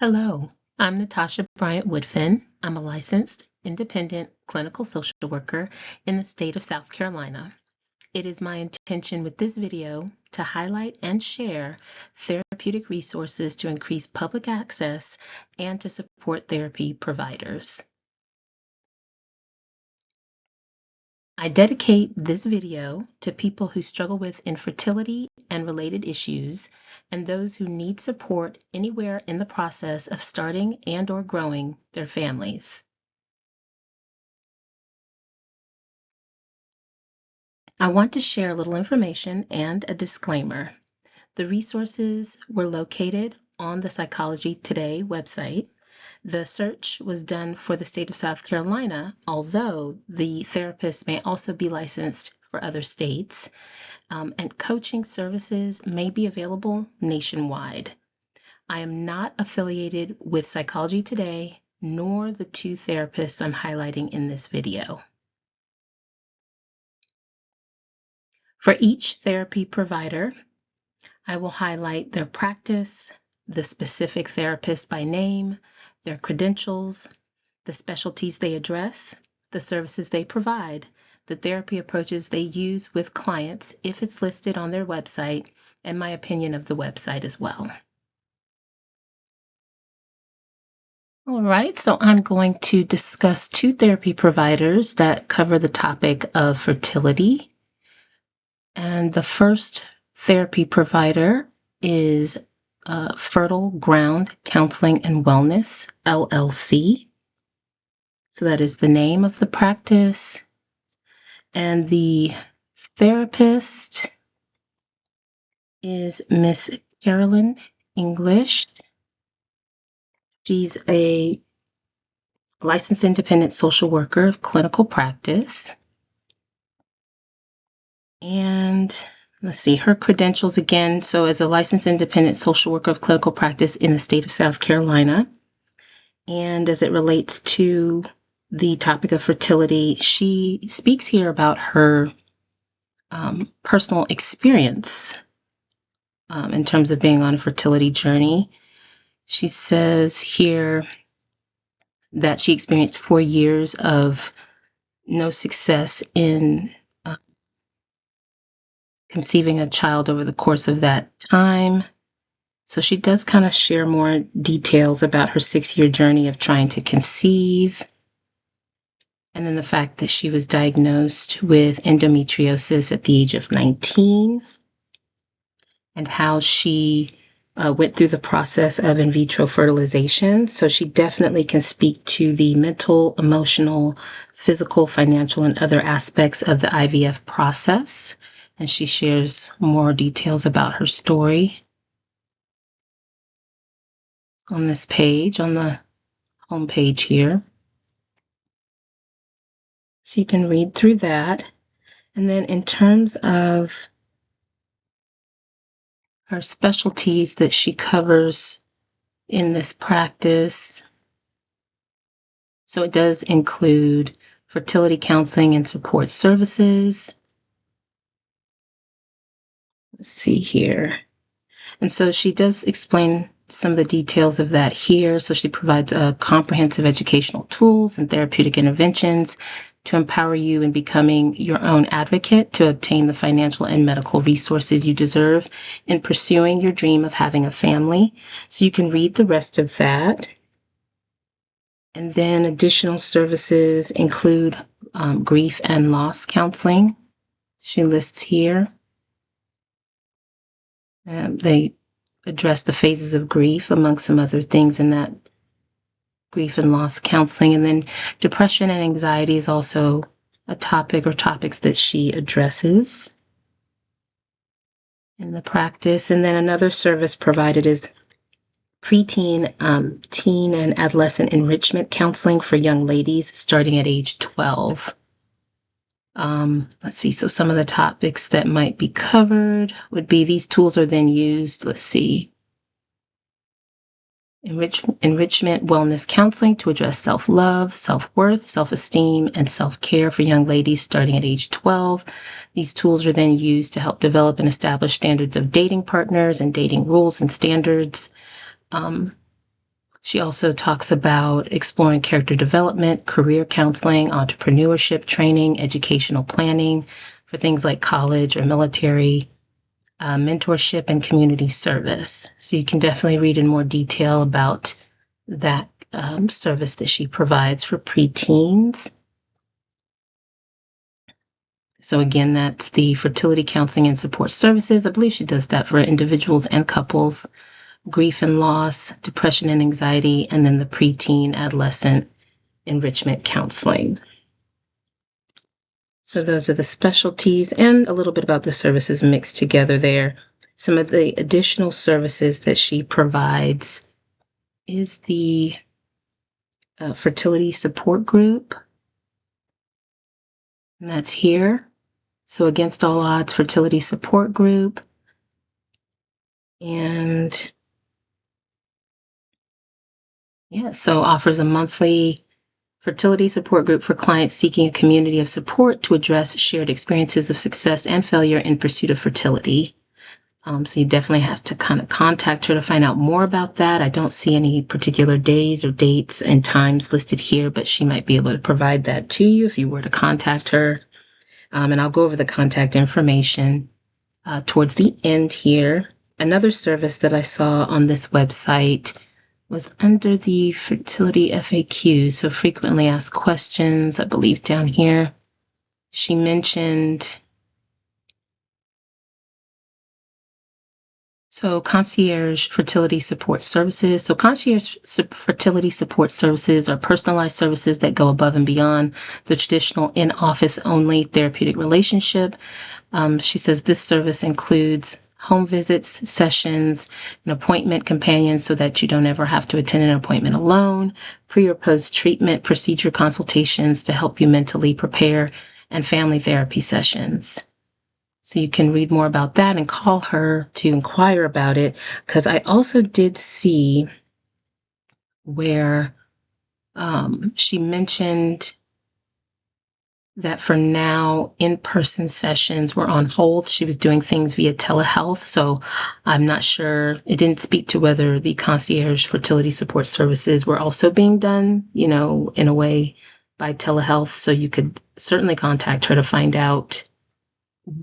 Hello, I'm Natasha Bryant-Woodfin. I'm a licensed independent clinical social worker in the state of South Carolina. It is my intention with this video to highlight and share therapeutic resources to increase public access and to support therapy providers. I dedicate this video to people who struggle with infertility and related issues, and those who need support anywhere in the process of starting and/or growing their families. I want to share a little information and a disclaimer. The resources were located on the Psychology Today website. The search was done for the state of South Carolina, although the therapist may also be licensed for other states, and coaching services may be available nationwide. I am not affiliated with Psychology Today, nor the two therapists I'm highlighting in this video. For each therapy provider, I will highlight their practice, the specific therapist by name, their credentials, the specialties they address, the services they provide, the therapy approaches they use with clients if it's listed on their website, and my opinion of the website as well. All right, so I'm going to discuss two therapy providers that cover the topic of fertility. And the first therapy provider is Fertile Ground Counseling and Wellness, LLC. So that is the name of the practice. And the therapist is Miss Carolyn English. She's a licensed independent social worker of clinical practice. And let's see, her credentials again. So as a licensed independent social worker of clinical practice in the state of South Carolina, and as it relates to the topic of fertility, she speaks here about her personal experience in terms of being on a fertility journey. She says here that she experienced 4 years of no success in conceiving a child over the course of that time. So she does kind of share more details about her 6-year journey of trying to conceive. And then the fact that she was diagnosed with endometriosis at the age of 19, and how she went through the process of in vitro fertilization. So she definitely can speak to the mental, emotional, physical, financial, and other aspects of the IVF process. And she shares more details about her story on this page, on the home page here. So you can read through that. And then in terms of her specialties that she covers in this practice, so it does include fertility counseling and support services. Let's see here. And so she does explain some of the details of that here. So she provides comprehensive educational tools and therapeutic interventions to empower you in becoming your own advocate to obtain the financial and medical resources you deserve in pursuing your dream of having a family. So you can read the rest of that. And then additional services include grief and loss counseling. She lists here. They address the phases of grief, among some other things in that grief and loss counseling. And then depression and anxiety is also a topic or topics that she addresses in the practice. And then another service provided is preteen, teen, and adolescent enrichment counseling for young ladies starting at age 12. Let's see, so some of the topics that might be covered would be these tools are then used, let's see, enrichment wellness counseling to address self-love, self-worth, self-esteem, and self-care for young ladies starting at age 12. These tools are then used to help develop and establish standards of dating partners and dating rules and standards. She also talks about exploring character development, career counseling, entrepreneurship training, educational planning for things like college or military, mentorship, and community service. So you can definitely read in more detail about that service that she provides for preteens. So again, that's the fertility counseling and support services. I believe she does that for individuals and couples, grief and loss, depression and anxiety, and then the preteen adolescent enrichment counseling. So those are the specialties and a little bit about the services mixed together there. Some of the additional services that she provides is the fertility support group. And that's here. So Against All Odds Fertility Support Group. And yeah, so offers a monthly fertility support group for clients seeking a community of support to address shared experiences of success and failure in pursuit of fertility. So you definitely have to kind of contact her to find out more about that. I don't see any particular days or dates and times listed here, but she might be able to provide that to you if you were to contact her. And I'll go over the contact information towards the end here. Another service that I saw on this website was under the fertility FAQ, so frequently asked questions, I believe down here. She mentioned concierge fertility support services. So concierge fertility support services are personalized services that go above and beyond the traditional in-office only therapeutic relationship. She says this service includes home visits, sessions, an appointment companion so that you don't ever have to attend an appointment alone, pre or post treatment procedure consultations to help you mentally prepare, and family therapy sessions. So you can read more about that and call her to inquire about it, because I also did see where she mentioned that for now, in-person sessions were on hold. She was doing things via telehealth, so I'm not sure. It didn't speak to whether the concierge fertility support services were also being done, in a way by telehealth. So you could certainly contact her to find out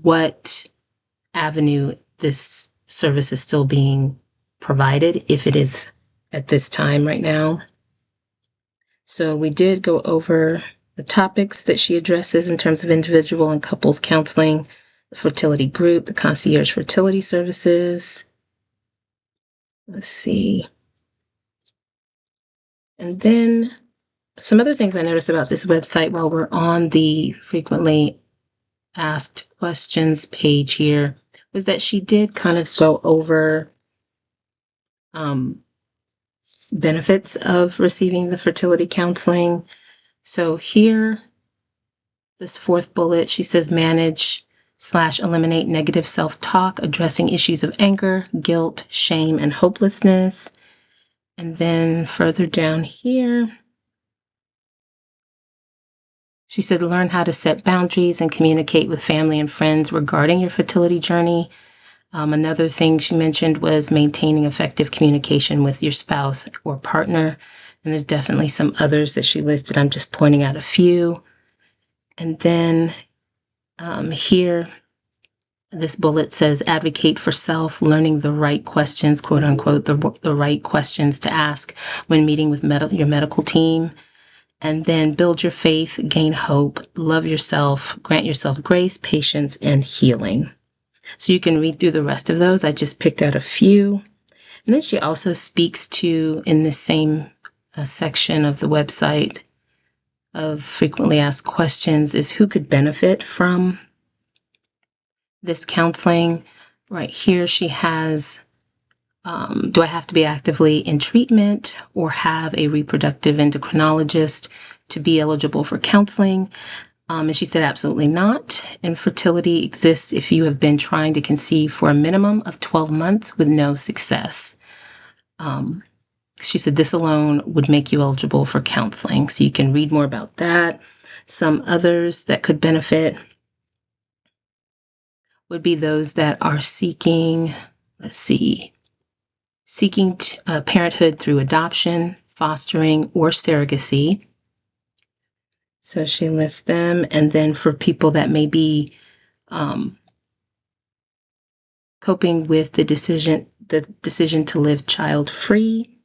what avenue this service is still being provided, if it is at this time right now. So we did go over the topics that she addresses in terms of individual and couples counseling, the fertility group, the concierge fertility services. Let's see. And then some other things I noticed about this website while we're on the frequently asked questions page here was that she did kind of go over benefits of receiving the fertility counseling. So here, this fourth bullet, she says manage/eliminate negative self-talk, addressing issues of anger, guilt, shame, and hopelessness. And then further down here, she said learn how to set boundaries and communicate with family and friends regarding your fertility journey. Another thing she mentioned was maintaining effective communication with your spouse or partner. And there's definitely some others that she listed. I'm just pointing out a few. And then here, this bullet says advocate for self, learning the right questions, quote unquote, the right questions to ask when meeting with your medical team. And then build your faith, gain hope, love yourself, grant yourself grace, patience, and healing. So you can read through the rest of those. I just picked out a few. And then she also speaks to, in the same section of the website of frequently asked questions, is who could benefit from this counseling. Right here she has, do I have to be actively in treatment or have a reproductive endocrinologist to be eligible for counseling? And she said, absolutely not. Infertility exists if you have been trying to conceive for a minimum of 12 months with no success. She said this alone would make you eligible for counseling. So you can read more about that. Some others that could benefit would be those that are seeking, seeking parenthood through adoption, fostering, or surrogacy. So she lists them. And then for people that may be coping with the decision to live child-free.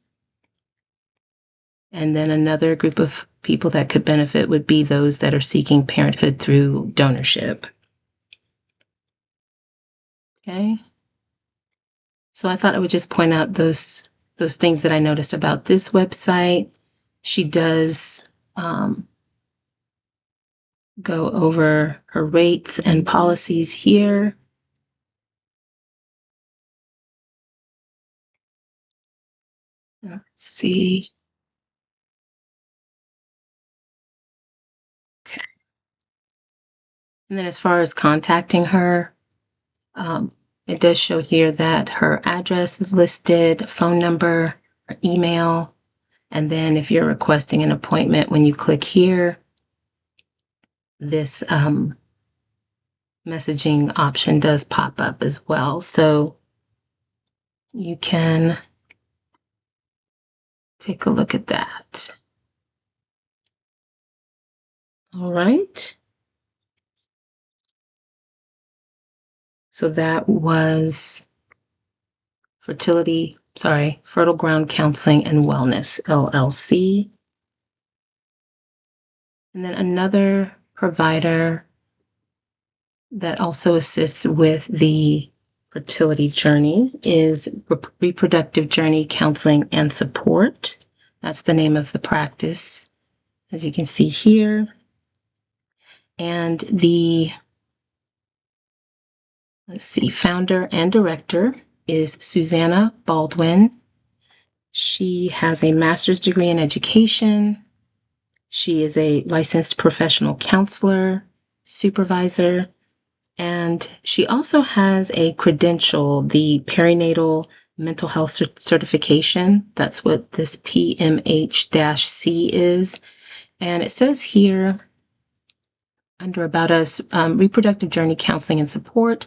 And then another group of people that could benefit would be those that are seeking parenthood through donorship. Okay. So I thought I would just point out those things that I noticed about this website. She does go over her rates and policies here. Let's see. Okay. And then as far as contacting her, it does show here that her address is listed, phone number, her email, and then if you're requesting an appointment, when you click here, this messaging option does pop up as well. So you can take a look at that. All right. So that was Fertile Ground Counseling and Wellness, LLC. And then another provider that also assists with the fertility journey is Reproductive Journey Counseling and Support. That's the name of the practice, as you can see here. And the, founder and director is Susanna Baldwin. She has a master's degree in education. She is a licensed professional counselor, supervisor, and she also has a credential, the perinatal mental health certification. That's what this PMH-C is. And it says here under About Us, Reproductive Journey Counseling and Support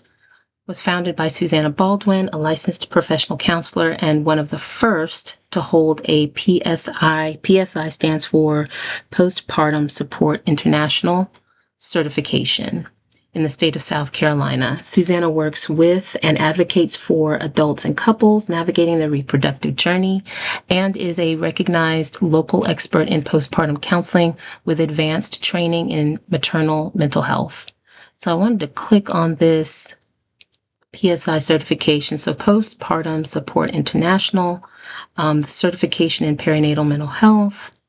was founded by Susanna Baldwin, a licensed professional counselor and one of the first to hold a PSI. PSI stands for Postpartum Support International certification in the state of South Carolina. Susanna works with and advocates for adults and couples navigating their reproductive journey and is a recognized local expert in postpartum counseling with advanced training in maternal mental health. So I wanted to click on this PSI certification. So Postpartum Support International, the certification in perinatal mental health.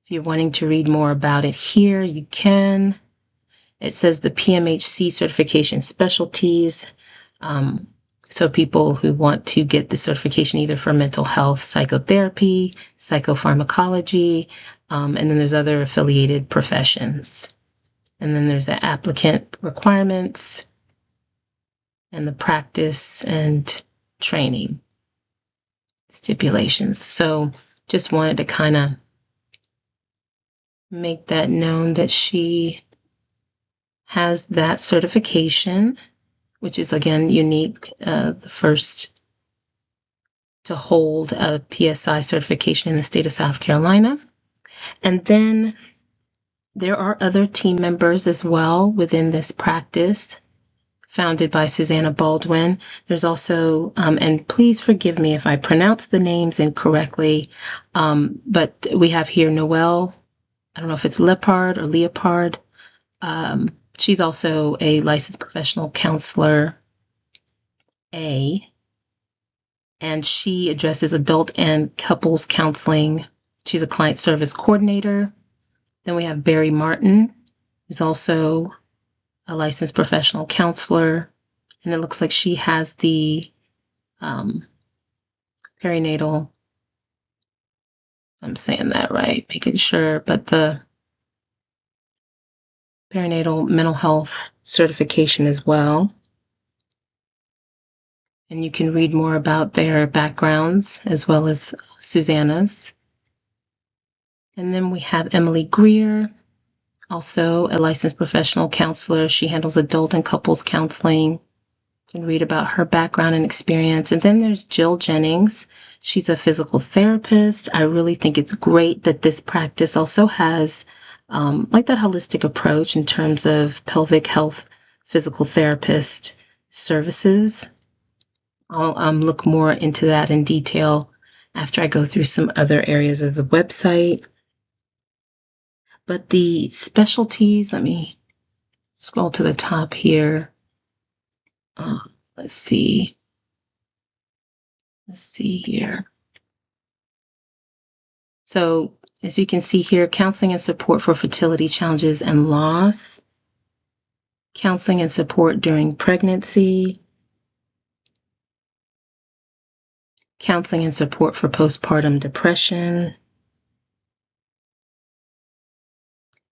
If you're wanting to read more about it here, you can. It says the PMHC certification specialties. So people who want to get the certification either for mental health, psychotherapy, psychopharmacology, and then there's other affiliated professions. And then there's the applicant requirements and the practice and training stipulations. So just wanted to kind of make that known that she has that certification, which is again unique, the first to hold a PSI certification in the state of South Carolina. And then there are other team members as well within this practice, founded by Susanna Baldwin. There's also, and please forgive me if I pronounce the names incorrectly, but we have here Noelle, I don't know if it's Leopard or Leopard. She's also a licensed professional counselor, and she addresses adult and couples counseling. She's a client service coordinator. Then we have Barry Martin, who's also a licensed professional counselor, and it looks like she has the perinatal, I'm saying that right, making sure, but the perinatal mental health certification as well. And you can read more about their backgrounds as well as Susanna's. And then we have Emily Greer, also a licensed professional counselor. She handles adult and couples counseling. You can read about her background and experience. And then there's Jill Jennings. She's a physical therapist. I really think it's great that this practice also has like that holistic approach in terms of pelvic health physical therapist services. I'll look more into that in detail after I go through some other areas of the website. But the specialties, let me scroll to the top here. Let's see. Let's see here. So, as you can see here, counseling and support for fertility challenges and loss, counseling and support during pregnancy, counseling and support for postpartum depression,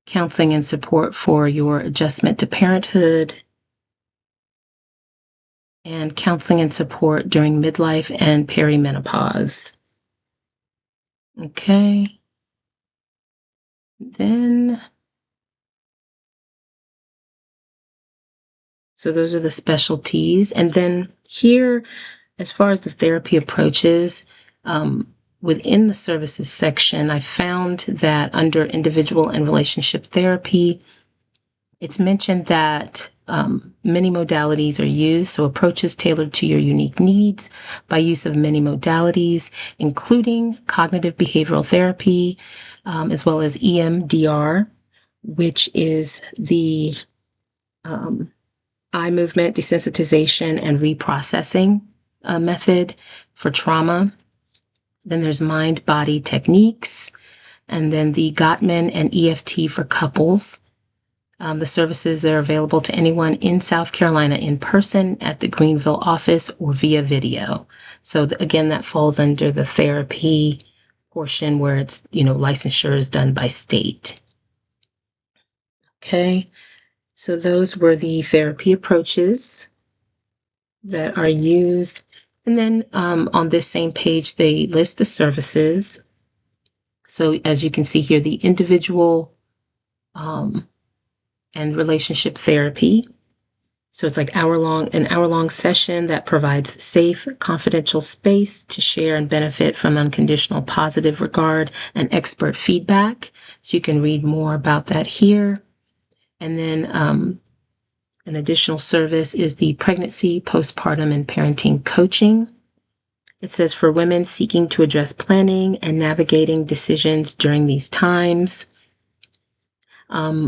counseling and support for your adjustment to parenthood, and counseling and support during midlife and perimenopause. Okay. Then, so those are the specialties. And then here, as far as the therapy approaches, within the services section, I found that under individual and relationship therapy, it's mentioned that many modalities are used, so approaches tailored to your unique needs by use of many modalities, including cognitive behavioral therapy, as well as EMDR, which is the eye movement desensitization and reprocessing method for trauma. Then there's mind-body techniques, and then the Gottman and EFT for couples. The services are available to anyone in South Carolina in person at the Greenville office or via video. So again, that falls under the therapy portion where it's, licensure is done by state. Okay, so those were the therapy approaches that are used. And then on this same page, they list the services. So as you can see here, the individual and relationship therapy. So it's like an hour-long session that provides safe, confidential space to share and benefit from unconditional positive regard and expert feedback. So you can read more about that here. And then an additional service is the pregnancy, postpartum, and parenting coaching. It says for women seeking to address planning and navigating decisions during these times.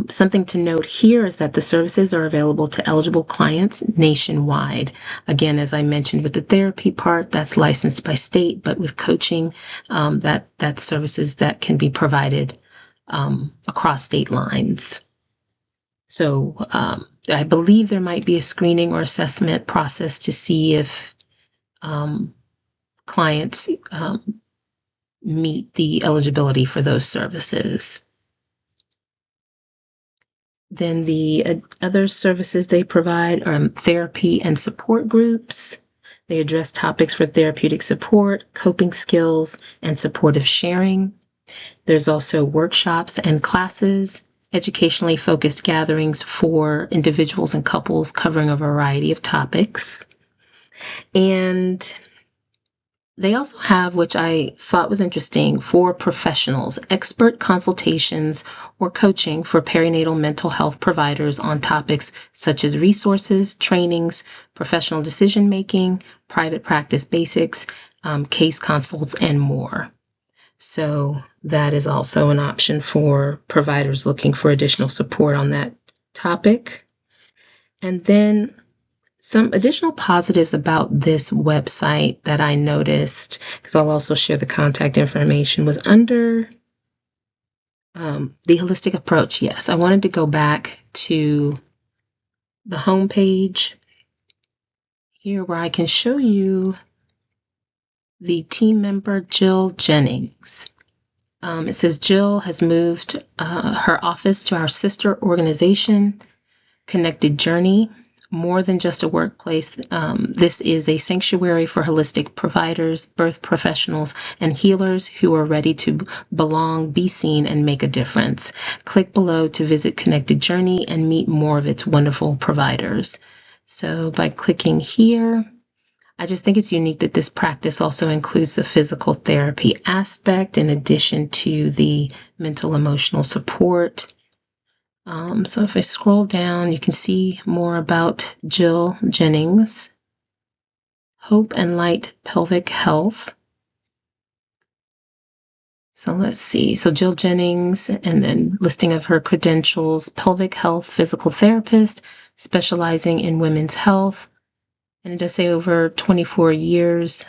Something to note here is that the services are available to eligible clients nationwide. Again, as I mentioned with the therapy part, that's licensed by state, but with coaching, that's services that can be provided across state lines. So I believe there might be a screening or assessment process to see if clients meet the eligibility for those services. Then the other services they provide are therapy and support groups. They address topics for therapeutic support, coping skills, and supportive sharing. There's also workshops and classes, educationally focused gatherings for individuals and couples covering a variety of topics. And they also have, which I thought was interesting, for professionals, expert consultations or coaching for perinatal mental health providers on topics such as resources, trainings, professional decision-making, private practice basics, case consults, and more. So that is also an option for providers looking for additional support on that topic. And then some additional positives about this website that I noticed, because I'll also share the contact information, was under the holistic approach. Yes, I wanted to go back to the homepage here where I can show you the team member, Jill Jennings. It says Jill has moved her office to our sister organization, Connected Journey. More than just a workplace, this is a sanctuary for holistic providers, birth professionals, and healers who are ready to belong, be seen, and make a difference. Click below to visit Connected Journey and meet more of its wonderful providers. So by clicking here, I just think it's unique that this practice also includes the physical therapy aspect in addition to the mental emotional support. So if I scroll down, you can see more about Jill Jennings, Hope and Light Pelvic Health. So let's see. So Jill Jennings, and then listing of her credentials: pelvic health physical therapist specializing in women's health. And it does say over 24 years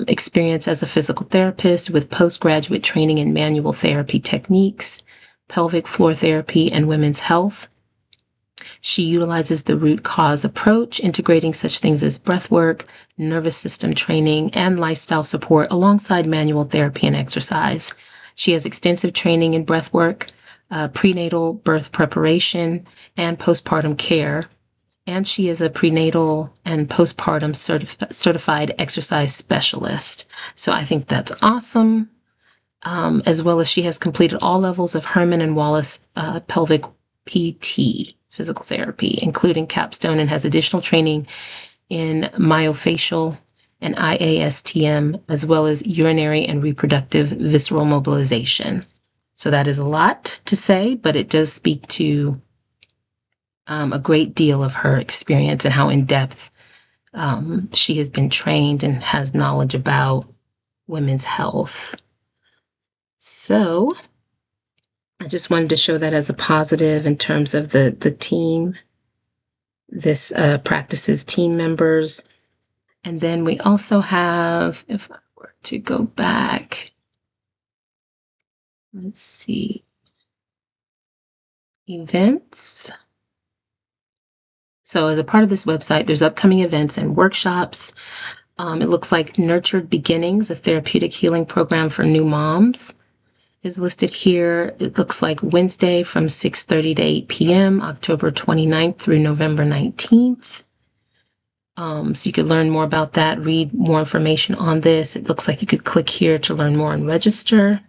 experience as a physical therapist with postgraduate training in manual therapy techniques, pelvic floor therapy, and women's health. She utilizes the root cause approach, integrating such things as breath work, nervous system training, and lifestyle support alongside manual therapy and exercise. She has extensive training in breath work, prenatal birth preparation, and postpartum care. And she is a prenatal and postpartum certified exercise specialist. So I think that's awesome. As well as she has completed all levels of Herman and Wallace pelvic PT, physical therapy, including capstone, and has additional training in myofascial and IASTM, as well as urinary and reproductive visceral mobilization. So that is a lot to say, but it does speak to a great deal of her experience and how in depth she has been trained and has knowledge about women's health. So I just wanted to show that as a positive in terms of the team. This practices team members. And then we also have, if I were to go back, let's see, events. So as a part of this website, there's upcoming events and workshops. It looks like Nurtured Beginnings, a therapeutic healing program for new moms, is listed here. It looks like Wednesday from 6:30 to 8 p.m., October 29th through November 19th. So you could learn more about that, read more information on this. It looks like you could click here to learn more and register.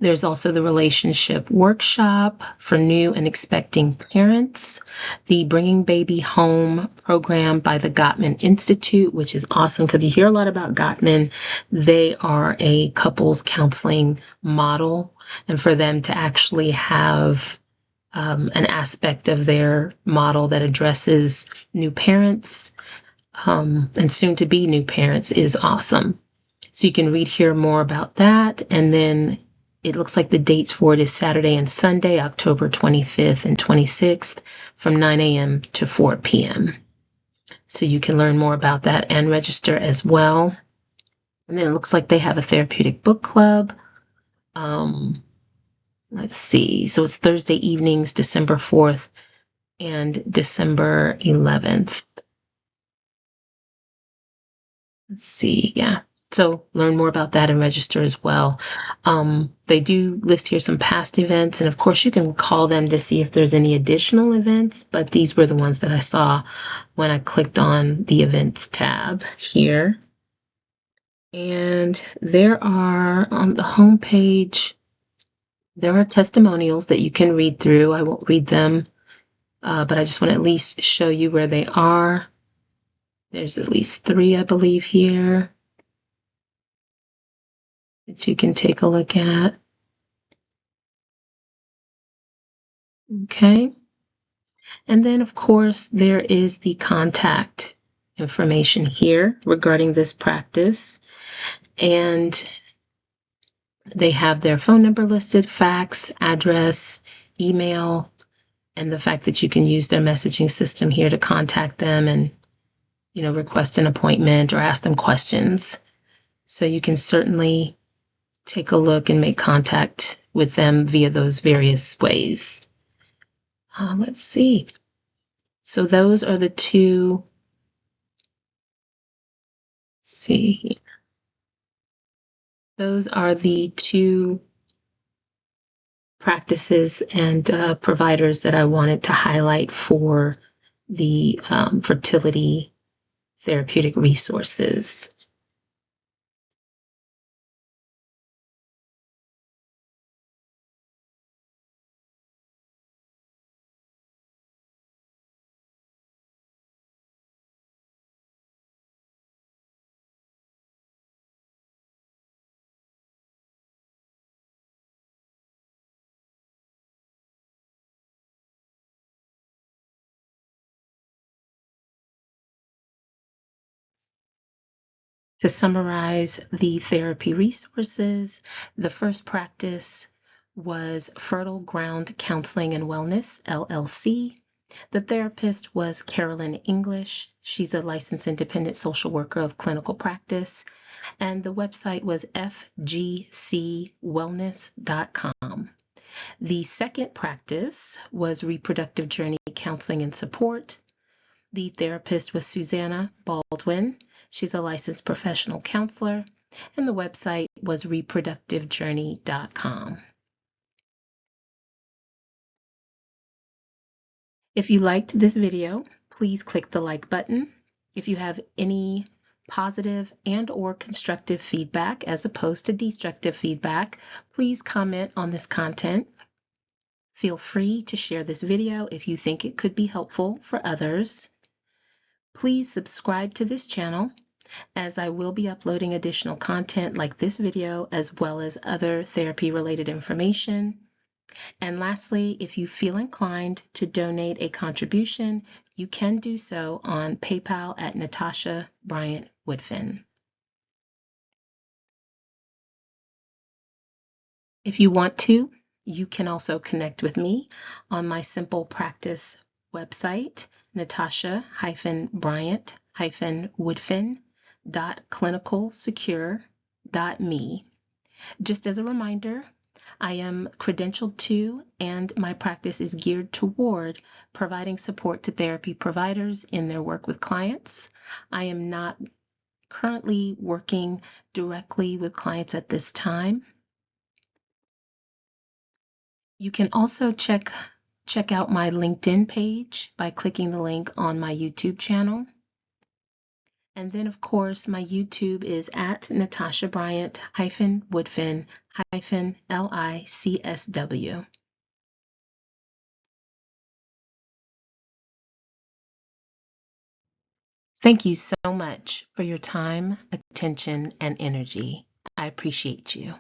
There's also the relationship workshop for new and expecting parents, the Bringing Baby Home program by the Gottman Institute, which is awesome because you hear a lot about Gottman. They are a couples counseling model, and for them to actually have an aspect of their model that addresses new parents and soon to be new parents is awesome. So you can read here more about that. And then it looks like the dates for it is Saturday and Sunday, October 25th and 26th from 9 a.m. to 4 p.m. So you can learn more about that and register as well. And then it looks like they have a therapeutic book club. Let's see. So it's Thursday evenings, December 4th and December 11th. Let's see. Yeah. So learn more about that and register as well. They do list here some past events, and of course you can call them to see if there's any additional events, but these were the ones that I saw when I clicked on the events tab here. And there are on the home page, there are testimonials that you can read through. I won't read them, but I just want to at least show you where they are. There's at least 3, I believe, here that you can take a look at. Okay. And then, of course, there is the contact information here regarding this practice. And they have their phone number listed, fax, address, email, and the fact that you can use their messaging system here to contact them and, request an appointment or ask them questions. So you can certainly take a look and make contact with them via those various ways. Let's see. So those are the two. Let's see. Those are the two practices and providers that I wanted to highlight for the fertility therapeutic resources. To summarize the therapy resources, the first practice was Fertile Ground Counseling and Wellness, LLC. The therapist was Carolyn English. She's a licensed independent social worker of clinical practice. And the website was fgcwellness.com. The second practice was Reproductive Journey Counseling and Support. The therapist was Susanna Baldwin. She's a licensed professional counselor, and the website was reproductivejourney.com. If you liked this video, please click the like button. If you have any positive and/or constructive feedback as opposed to destructive feedback, please comment on this content. Feel free to share this video if you think it could be helpful for others. Please subscribe to this channel, as I will be uploading additional content like this video as well as other therapy-related information. And lastly, if you feel inclined to donate a contribution, you can do so on PayPal at Natasha Bryant-Woodfin. If you want to, you can also connect with me on my Simple Practice website, natasha-bryant-woodfin.clinicalsecure.me. Just as a reminder, I am credentialed to and my practice is geared toward providing support to therapy providers in their work with clients. I am not currently working directly with clients at this time. You can also check out my LinkedIn page by clicking the link on my YouTube channel. And then, of course, my YouTube is at Natasha Bryant-Woodfin-LICSW. Thank you so much for your time, attention, and energy. I appreciate you.